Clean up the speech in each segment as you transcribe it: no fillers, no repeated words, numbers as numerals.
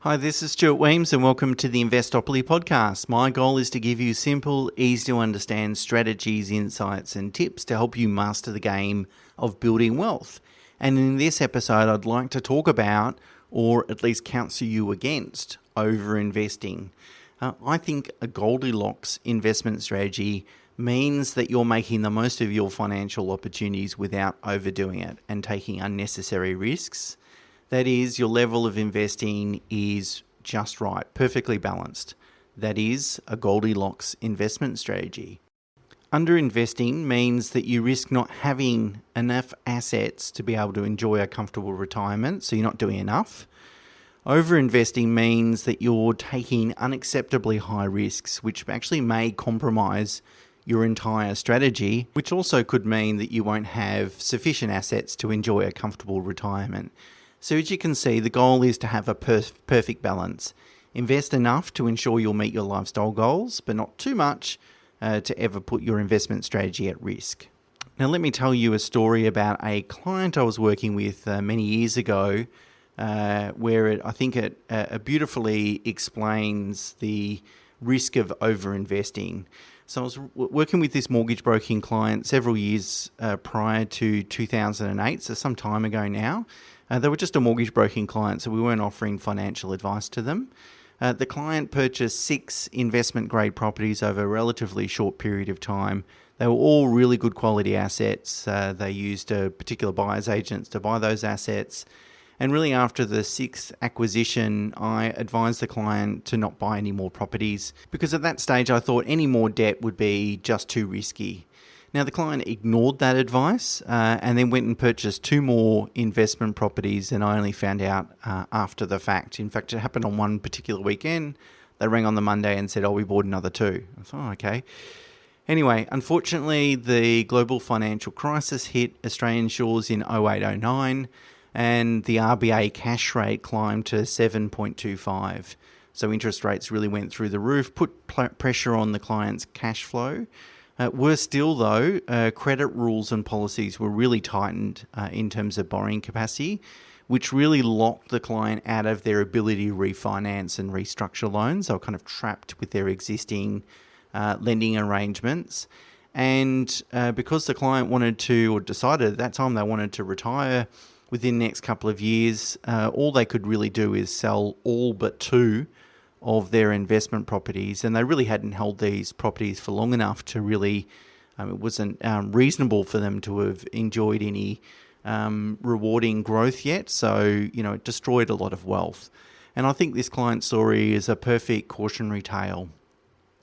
Hi, this is Stuart Weems and welcome to the Investopoly podcast. My goal is to give you simple, easy to understand strategies, insights and tips to help you master the game of building wealth. And in this episode, I'd like to talk about, or at least counsel you against, overinvesting. I think a Goldilocks investment strategy means that you're making the most of your financial opportunities without overdoing it and taking unnecessary risks. That is, your level of investing is just right, perfectly balanced. That is a Goldilocks investment strategy. Underinvesting means that you risk not having enough assets to be able to enjoy a comfortable retirement, so you're not doing enough. Overinvesting means that you're taking unacceptably high risks, which actually may compromise your entire strategy, which also could mean that you won't have sufficient assets to enjoy a comfortable retirement. So as you can see, the goal is to have a perfect balance. Invest enough to ensure you'll meet your lifestyle goals, but not too much to ever put your investment strategy at risk. Now, let me tell you a story about a client I was working with many years ago, where I think it beautifully explains the risk of overinvesting. So I was working with this mortgage broking client several years prior to 2008, so some time ago now. They were just a mortgage broking client, so we weren't offering financial advice to them. The client purchased 6 investment grade properties over a relatively short period of time. They were all really good quality assets. They used particular buyer's agents to buy those assets. And really after the 6th acquisition, I advised the client to not buy any more properties because at that stage I thought any more debt would be just too risky. Now, the client ignored that advice and then went and purchased 2 more investment properties, and I only found out after the fact. In fact, it happened on one particular weekend. They rang on the Monday and said, we bought another 2. I thought, okay. Anyway, unfortunately, the global financial crisis hit Australian shores in 08-09, and the RBA cash rate climbed to 7.25. So interest rates really went through the roof, put pressure on the client's cash flow. Worse still, though, credit rules and policies were really tightened in terms of borrowing capacity, which really locked the client out of their ability to refinance and restructure loans. They were kind of trapped with their existing lending arrangements. And because the client wanted to, or decided at that time they wanted to retire within the next couple of years, all they could really do is sell all but 2 of their investment properties, and they really hadn't held these properties for long enough to really, it wasn't reasonable for them to have enjoyed any rewarding growth yet, so, it destroyed a lot of wealth. And I think this client story is a perfect cautionary tale.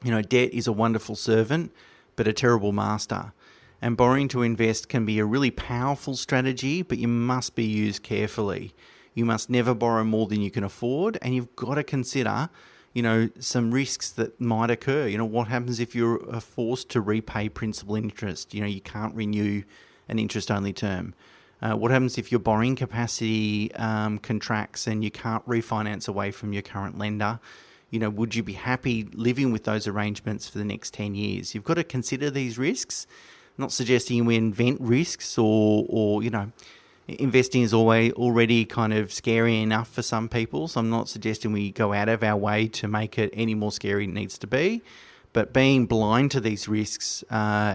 Debt is a wonderful servant, but a terrible master. And borrowing to invest can be a really powerful strategy, but you must be used carefully. You must never borrow more than you can afford, and you've got to consider, some risks that might occur. What happens if you're forced to repay principal interest? You can't renew an interest-only term. What happens if your borrowing capacity contracts and you can't refinance away from your current lender? Would you be happy living with those arrangements for the next 10 years? You've got to consider these risks. I'm not suggesting we invent risks or investing is already kind of scary enough for some people, so I'm not suggesting we go out of our way to make it any more scary than it needs to be. But being blind to these risks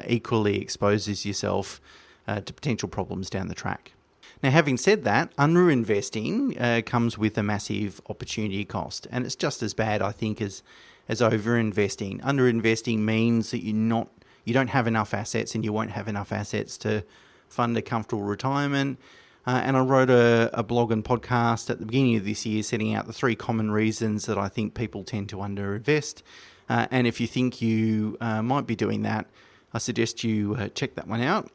equally exposes yourself to potential problems down the track. Now, having said that, underinvesting comes with a massive opportunity cost, and it's just as bad, I think, as overinvesting. Underinvesting means that you don't have enough assets, and you won't have enough assets to fund a comfortable retirement. And I wrote a blog and podcast at the beginning of this year setting out the 3 common reasons that I think people tend to underinvest. And if you think you might be doing that, I suggest you check that one out.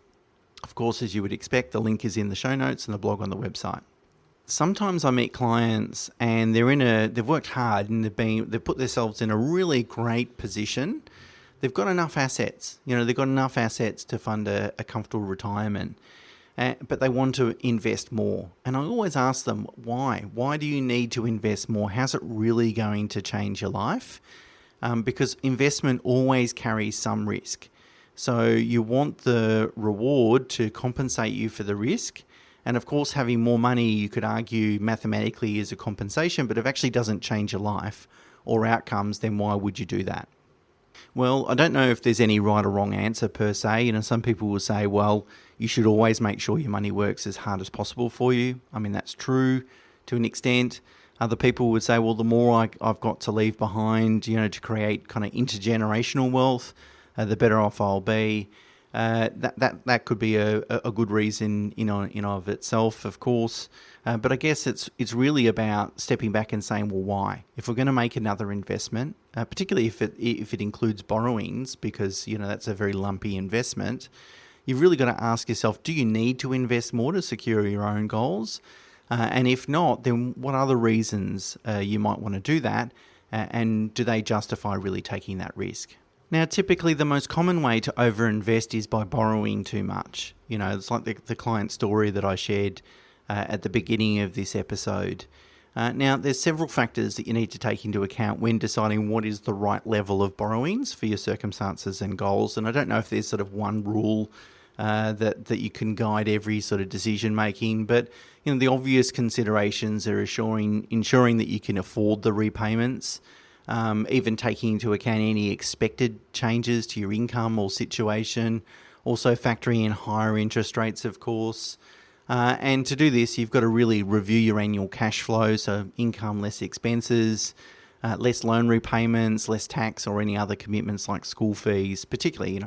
Of course, as you would expect, the link is in the show notes and the blog on the website. Sometimes I meet clients and they've worked hard and they've put themselves in a really great position. They've got enough assets, they've got enough assets to fund a comfortable retirement, but they want to invest more. And I always ask them, why? Why do you need to invest more? How's it really going to change your life? Because investment always carries some risk. So you want the reward to compensate you for the risk, And of course, having more money, you could argue mathematically is a compensation, but if it actually doesn't change your life or outcomes, then why would you do that? Well, I don't know if there's any right or wrong answer per se. Some people will say, well, you should always make sure your money works as hard as possible for you. I mean, that's true to an extent. Other people would say, well, the more I've got to leave behind, to create kind of intergenerational wealth, the better off I'll be. That could be a good reason in of itself, of course. But I guess it's really about stepping back and saying, well, why? If we're going to make another investment, particularly if it includes borrowings, because that's a very lumpy investment, you've really got to ask yourself, do you need to invest more to secure your own goals? And if not, then what other reasons you might want to do that? And do they justify really taking that risk? Now, typically the most common way to overinvest is by borrowing too much. It's like the client story that I shared at the beginning of this episode. Now, there's several factors that you need to take into account when deciding what is the right level of borrowings for your circumstances and goals. And I don't know if there's sort of one rule that you can guide every sort of decision making, but the obvious considerations are ensuring that you can afford the repayments, even taking into account any expected changes to your income or situation, also factoring in higher interest rates, of course. And to do this, you've got to really review your annual cash flow, so income less expenses, less loan repayments, less tax or any other commitments like school fees, particularly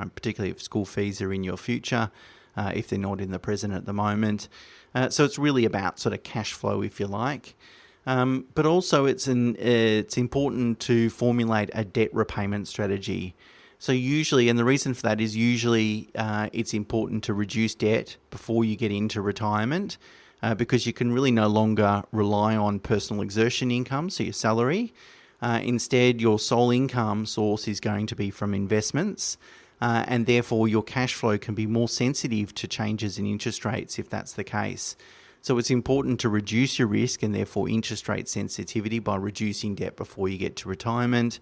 if school fees are in your future, if they're not in the present at the moment. So it's really about sort of cash flow, if you like. But also it's important to formulate a debt repayment strategy. So usually, and the reason for that is it's important to reduce debt before you get into retirement, because you can really no longer rely on personal exertion income, so your salary. Instead, your sole income source is going to be from investments, and therefore your cash flow can be more sensitive to changes in interest rates if that's the case. So it's important to reduce your risk and therefore interest rate sensitivity by reducing debt before you get to retirement.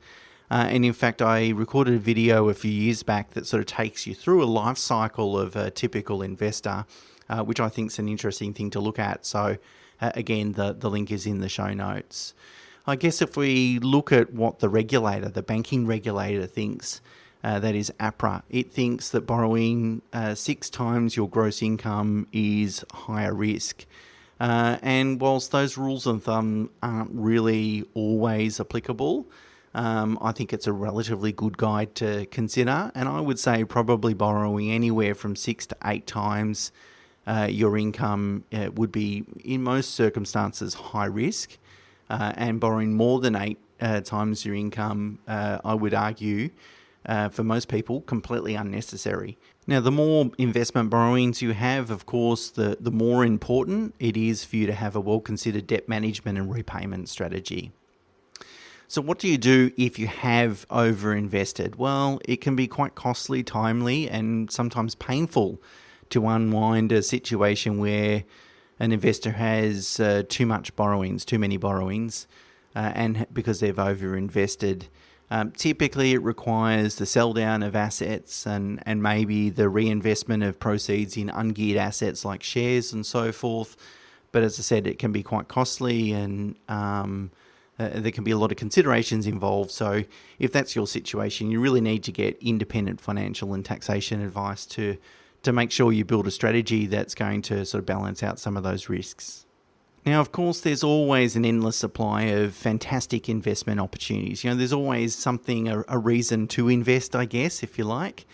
And in fact, I recorded a video a few years back that sort of takes you through a life cycle of a typical investor, which I think is an interesting thing to look at. So again, the link is in the show notes. I guess if we look at what the banking regulator thinks, that is APRA, it thinks that borrowing 6 times your gross income is higher risk. And whilst those rules of thumb aren't really always applicable, I think it's a relatively good guide to consider. And I would say probably borrowing anywhere from 6 to 8 times your income would be, in most circumstances, high risk. And borrowing more than 8 times your income, I would argue, for most people, completely unnecessary. Now, the more investment borrowings you have, of course, the more important it is for you to have a well-considered debt management and repayment strategy. So what do you do if you have overinvested? Well, it can be quite costly, timely, and sometimes painful to unwind a situation where an investor has too many borrowings, and because they've overinvested. Typically, it requires the sell down of assets and maybe the reinvestment of proceeds in ungeared assets like shares and so forth. But as I said, it can be quite costly and there can be a lot of considerations involved. So if that's your situation, you really need to get independent financial and taxation advice to make sure you build a strategy that's going to sort of balance out some of those risks. Now, of course, there's always an endless supply of fantastic investment opportunities. There's always something, a reason to invest, I guess, if you like.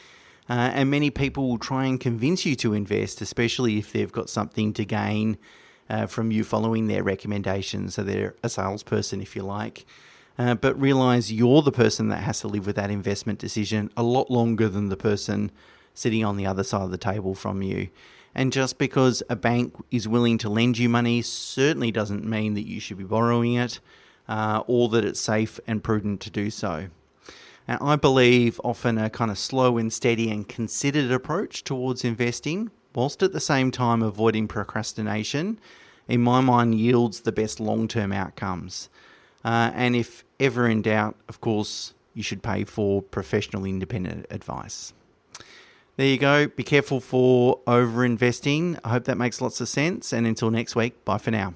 And many people will try and convince you to invest, especially if they've got something to gain from you following their recommendations. So they're a salesperson, if you like. But realize you're the person that has to live with that investment decision a lot longer than the person sitting on the other side of the table from you. And just because a bank is willing to lend you money certainly doesn't mean that you should be borrowing it or that it's safe and prudent to do so. Now, I believe often a kind of slow and steady and considered approach towards investing, whilst at the same time avoiding procrastination, in my mind yields the best long-term outcomes. And if ever in doubt, of course, you should pay for professional independent advice. There you go. Be careful for over investing. I hope that makes lots of sense. And until next week, bye for now.